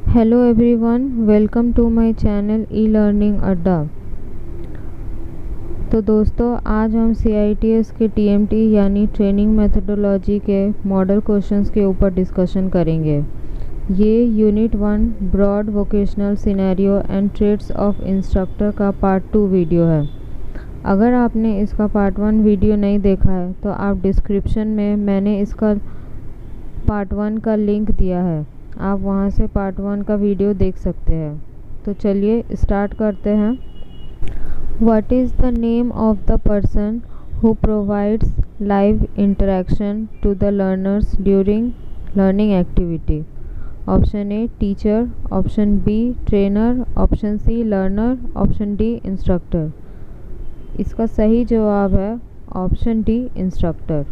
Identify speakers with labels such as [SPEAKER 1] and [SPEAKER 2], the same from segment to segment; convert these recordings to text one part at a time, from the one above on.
[SPEAKER 1] Hello everyone, welcome to my channel E learning Adda. तो दोस्तों, आज हम CITS के TMT यानी ट्रेनिंग मेथोडोलॉजी के मॉडल क्वेश्चंस के ऊपर डिस्कशन करेंगे। ये unit 1 broad vocational scenario and trades of instructor का पार्ट 2 वीडियो है। अगर आपने इसका पार्ट 1 वीडियो नहीं देखा है तो आप डिस्क्रिप्शन में मैंने इसका पार्ट 1 का लिंक दिया है, आप वहां से पार्ट 1 का वीडियो देख सकते हैं। तो चलिए स्टार्ट करते हैं। What is the name of the person who provides live interaction to the learners during learning activity? Option A teacher, option B trainer, option C learner, option D instructor. इसका सही जवाब है ऑप्शन डी इंस्ट्रक्टर।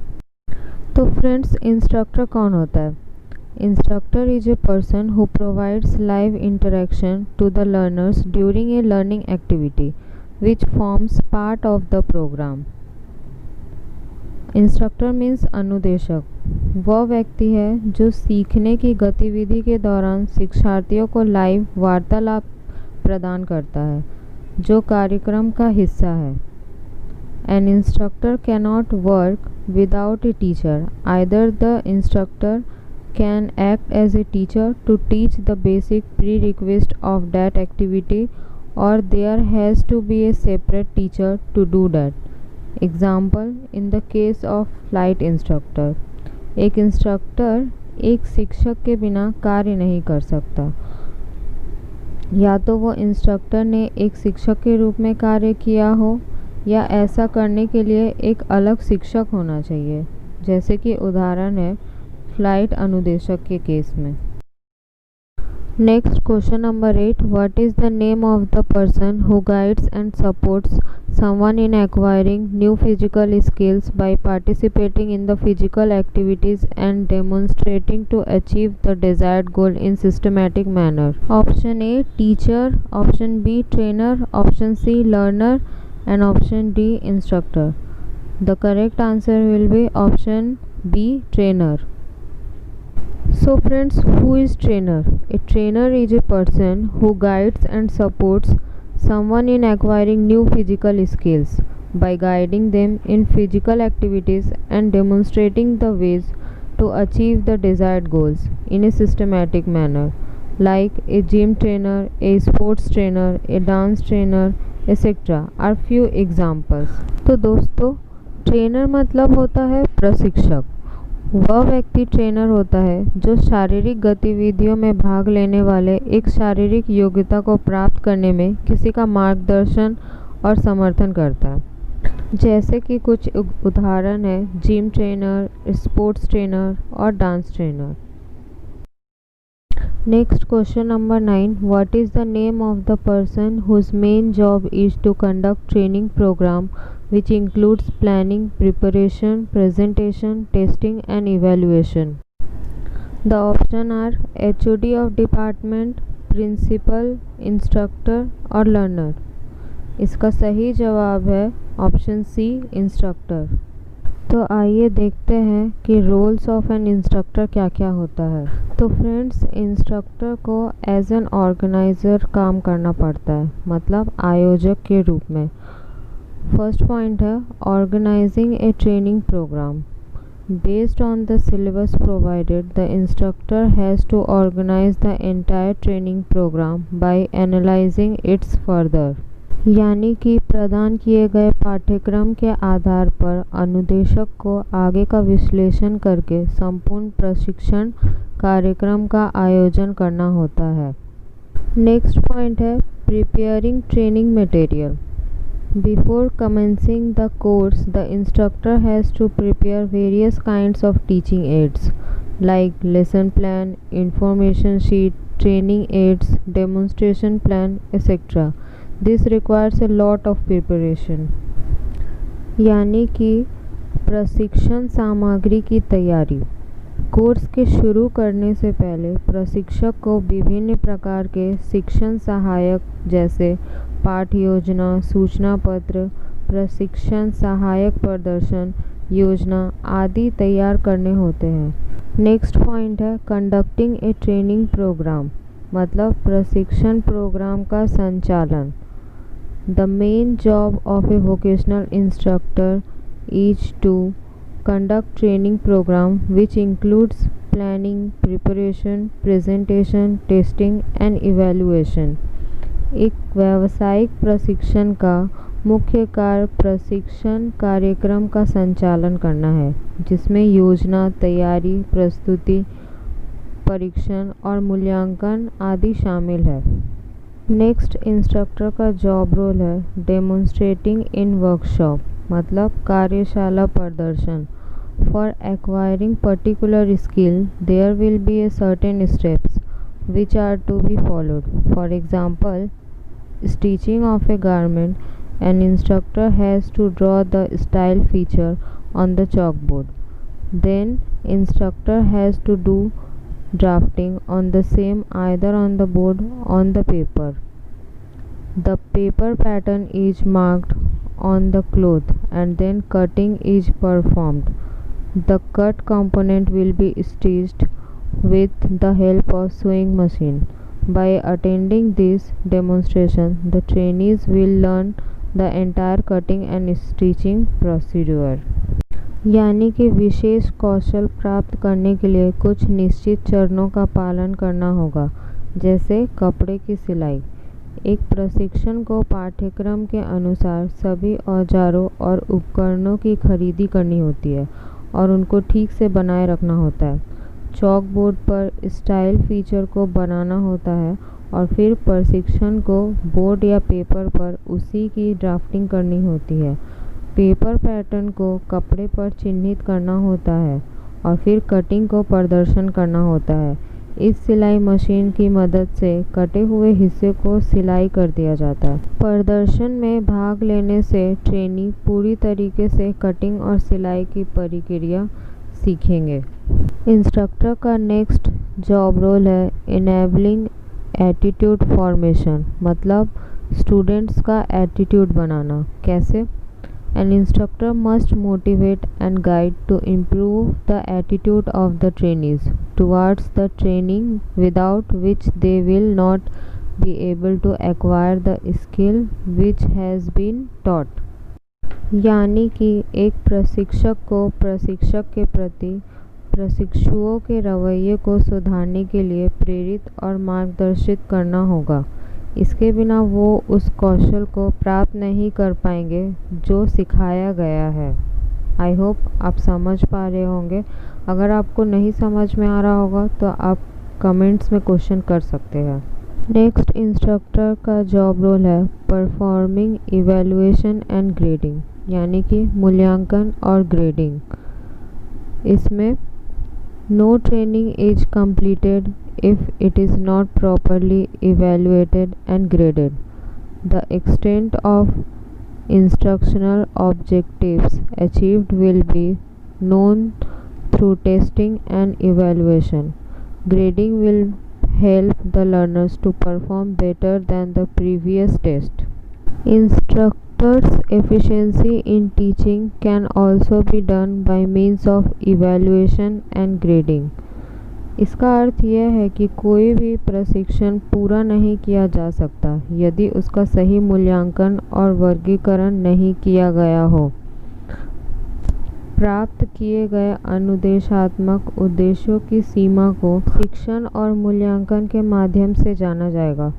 [SPEAKER 1] तो friends, instructor कौन होता है? Instructor is a person who provides live interaction to the learners during a learning activity which forms part of the program. Instructor means अनुदेशक। वह व्यक्ति है जो सीखने की गतिविधि के दौरान शिक्षार्थियों को लाइव वार्तालाप प्रदान करता है, जो कार्यक्रम का हिस्सा है। An instructor cannot work without a teacher. Either the instructor can act as a teacher to teach the basic prerequisite of that activity, or there has to be a separate teacher to do that. Example, in the case of flight instructor, एक instructor एक शिक्षक के बिना कार्य नहीं कर सकता। या तो वो इंस्ट्रक्टर ने एक शिक्षक के रूप में कार्य किया हो, या ऐसा करने के लिए एक अलग शिक्षक होना चाहिए, जैसे कि उदाहरण है फ्लाइट अनुदेशक के केस में। Next question number 8, what is the name of the person who guides and supports someone in acquiring new physical skills by participating in the physical activities and demonstrating to achieve the desired goal in systematic manner? Option A teacher, option B trainer, option C learner and option D instructor. The correct answer will be option B trainer. So friends, who is trainer? A trainer is a person who guides and supports someone in acquiring new physical skills by guiding them in physical activities and demonstrating the ways to achieve the desired goals in a systematic manner, like a gym trainer, a sports trainer, a dance trainer, etc. are few examples. तो दोस्तों, trainer मतलब होता है प्रशिक्षक। वह व्यक्ति trainer होता है जो शारीरिक गतिविधियों में भाग लेने वाले एक शारीरिक योग्यता को प्राप्त करने में किसी का मार्गदर्शन और समर्थन करता है। जैसे कि कुछ उदाहरण है जिम ट्रेनर, स्पोर्ट्स ट्रेनर और dance trainer. Next question number 9, what is the name of the person whose main job is to conduct training program which includes planning, preparation, presentation, testing and evaluation. The options are HOD of department, principal, instructor और learner. इसका सही जवाब है option सी instructor. तो आइए देखते हैं कि रोल्स ऑफ एन इंस्ट्रक्टर क्या क्या होता है। तो फ्रेंड्स, इंस्ट्रक्टर को एज एन ऑर्गेनाइज़र काम करना पड़ता है, मतलब आयोजक के रूप में। फर्स्ट पॉइंट है organising a training program. Based on the syllabus provided, the instructor has to organise the entire training program by analysing its further. यानी कि प्रदान किए गए पाठ्यक्रम के आधार पर अनुदेशक को आगे का विश्लेषण करके संपूर्ण प्रशिक्षण कार्यक्रम का आयोजन करना होता है। नेक्स्ट पॉइंट है preparing training material. Before commencing the course, the instructor has to prepare various kinds of teaching aids like lesson plan, information sheet, training aids, demonstration plan, etc. This requires a lot of preparation. यानी कि प्रशिक्षण सामग्री की तैयारी। Course के शुरू करने से पहले प्रशिक्षक को विभिन्न प्रकार के शिक्षण सहायक जैसे पाठ योजना, सूचना पत्र, प्रशिक्षण सहायक प्रदर्शन योजना आदि तैयार करने होते हैं। नेक्स्ट पॉइंट है कंडक्टिंग ए ट्रेनिंग प्रोग्राम। मतलब प्रशिक्षण प्रोग्राम का संचालन। The main job of a vocational instructor is to conduct training program which includes planning, preparation, presentation, testing and evaluation। एक व्यावसायिक प्रशिक्षण का मुख्य कार्य प्रशिक्षण कार्यक्रम का संचालन करना है, जिसमें योजना, तैयारी, प्रस्तुति, परीक्षण और मूल्यांकन आदि शामिल है। नेक्स्ट, इंस्ट्रक्टर का जॉब रोल है डेमोन्स्ट्रेटिंग इन वर्कशॉप, मतलब कार्यशाला प्रदर्शन। For acquiring particular skill there will be a certain steps which are to be followed. For example, stitching of a garment, an instructor has to draw the style feature on the chalkboard. Then instructor has to do drafting on the same, either on the board or on the paper. The paper pattern is marked on the cloth and then cutting is performed. The cut component will be stitched with the help of sewing machine. By attending this demonstration, the trainees will learn the entire cutting and stitching procedure। यानी कि विशेष कौशल प्राप्त करने के लिए कुछ निश्चित चरणों का पालन करना होगा, जैसे कपड़े की सिलाई। एक प्रशिक्षण को पाठ्यक्रम के अनुसार सभी औजारों और उपकरणों की खरीदी करनी होती है और उनको ठीक से बनाए रखना होता है। चॉक बोर्ड पर स्टाइल फीचर को बनाना होता है और फिर प्रशिक्षण को बोर्ड या पेपर पर उसी की ड्राफ्टिंग करनी होती है। पेपर पैटर्न को कपड़े पर चिन्हित करना होता है और फिर कटिंग को प्रदर्शन करना होता है। इस सिलाई मशीन की मदद से कटे हुए हिस्से को सिलाई कर दिया जाता है। प्रदर्शन में भाग लेने से ट्रेनी पूरी तरीके से कटिंग और सिलाई की प्रक्रिया सीखेंगे। इंस्ट्रक्टर का नेक्स्ट जॉब रोल है इनेबलिंग एटीट्यूड फॉर्मेशन, मतलब स्टूडेंट्स का एटीट्यूड बनाना। कैसे? An instructor must motivate and guide to improve the attitude of the trainees towards the training, without which they will not be able to acquire the skill which has been taught। यानी कि एक प्रशिक्षक को प्रशिक्षक के प्रति प्रशिक्षुओं के रवैये को सुधारने के लिए प्रेरित और मार्गदर्शित करना होगा। इसके बिना वो उस कौशल को प्राप्त नहीं कर पाएंगे जो सिखाया गया है। आई होप आप समझ पा रहे होंगे। अगर आपको नहीं समझ में आ रहा होगा तो आप कमेंट्स में क्वेश्चन कर सकते हैं। नेक्स्ट, इंस्ट्रक्टर का जॉब रोल है परफॉर्मिंग इवैल्यूएशन एंड ग्रेडिंग, यानी कि मूल्यांकन और ग्रेडिंग। इसमें no training is completed if it is not properly evaluated and graded। The extent of instructional objectives achieved will be known through testing and evaluation। Grading will help the learners to perform better than the previous test। Instructors' efficiency in teaching can also be done by means of evaluation and grading। इसका अर्थ यह है कि कोई भी प्रशिक्षण पूरा नहीं किया जा सकता यदि उसका सही मूल्यांकन और वर्गीकरण नहीं किया गया हो। प्राप्त किए गए अनुदेशात्मक उद्देश्यों की सीमा को शिक्षण और मूल्यांकन के माध्यम से जाना जाएगा।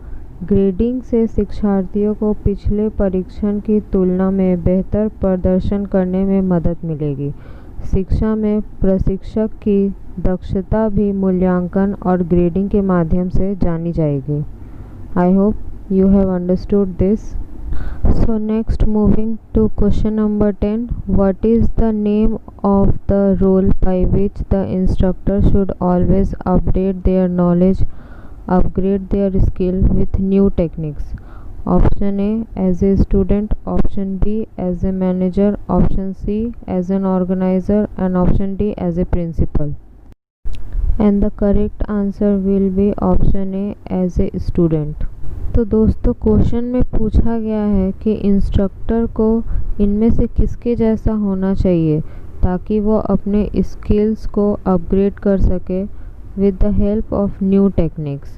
[SPEAKER 1] ग्रेडिंग से शिक्षार्थियों को पिछले परीक्षण की तुलना में बेहतर प्रदर्शन करने में मदद मिलेगी। शिक्षा में प्रशिक्षक की दक्षता भी मूल्यांकन और ग्रेडिंग के माध्यम से जानी जाएगी। I hope you have understood this. So next, moving to question number 10, what is the name of the role by which the instructor should always update their knowledge, upgrade their skill with new techniques? Option A, as a student, option B, as a manager, option C, as an organizer, and option D, as a principal। And the correct answer will be option A, as a student। तो दोस्तों, question में पूछा गया है कि instructor को इनमें से किसके जैसा होना चाहिए ताकि वो अपने स्किल्स को अपग्रेड कर सके with the help of new techniques।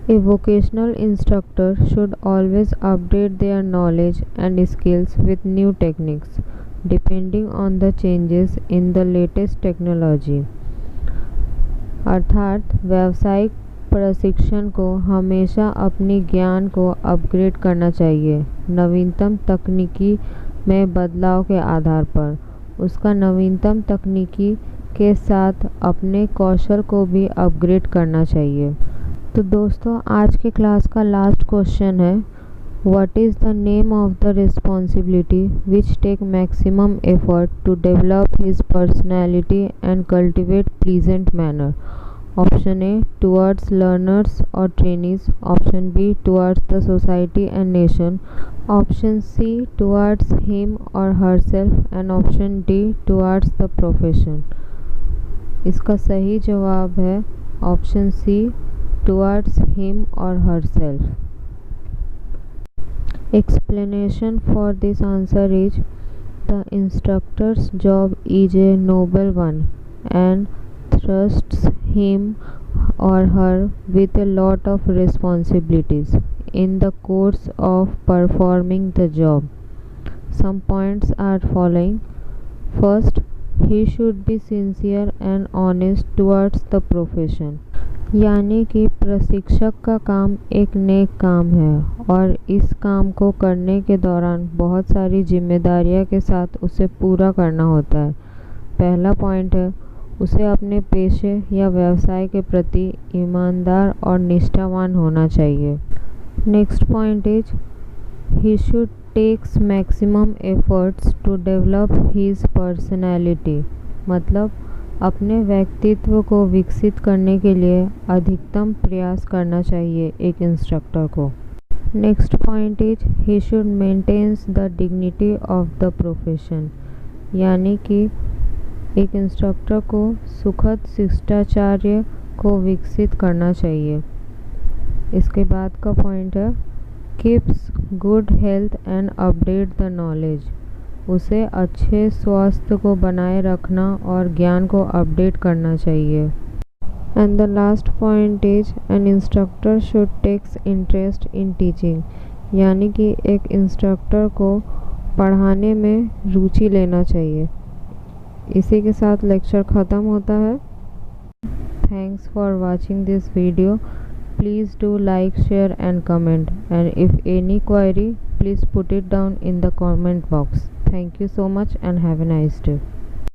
[SPEAKER 1] A vocational instructor should always update their knowledge and skills with new techniques, depending on the changes in the latest technology. अर्थात व्यावसायिक प्रशिक्षण को हमेशा अपनी ज्ञान को अपग्रेड करना चाहिए, नवीनतम तकनीकी में बदलाव के आधार पर। उसका नवीनतम तकनीकी के साथ अपने कौशल को भी अपग्रेड करना चाहिए। तो दोस्तों, आज के क्लास का लास्ट क्वेश्चन है, what is the name of the responsibility which take maximum effort to develop his personality and cultivate pleasant manner. Option A towards learners or trainees, option B towards the society and nation, option C towards him or herself and option D towards the profession. इसका सही जवाब है option C towards him or herself. Explanation for this answer is the instructor's job is a noble one and trusts him or her with a lot of responsibilities in the course of performing the job. Some points are following. First, he should be sincere and honest towards the profession. यानी कि प्रशिक्षक का काम एक नेक काम है और इस काम को करने के दौरान बहुत सारी जिम्मेदारियों के साथ उसे पूरा करना होता है। पहला पॉइंट है, उसे अपने पेशे या व्यवसाय के प्रति ईमानदार और निष्ठावान होना चाहिए। Next point is he should takes maximum efforts to develop his personality, मतलब अपने व्यक्तित्व को विकसित करने के लिए अधिकतम प्रयास करना चाहिए एक इंस्ट्रक्टर को। Next point is he should maintains the dignity of the profession, यानी कि एक इंस्ट्रक्टर को सुखद शिष्टाचार्य को विकसित करना चाहिए। इसके बाद का पॉइंट है keeps good health and update the knowledge, उसे अच्छे स्वास्थ्य को बनाए रखना और ज्ञान को अपडेट करना चाहिए। And the last point is an instructor should takes interest in teaching, यानी कि एक इंस्ट्रक्टर को पढ़ाने में रुचि लेना चाहिए। इसी के साथ लेक्चर ख़त्म होता है। Thanks for watching this video. Please do like, share and comment, and if any query, please put it down in the comment box. Thank you so much and have a nice day.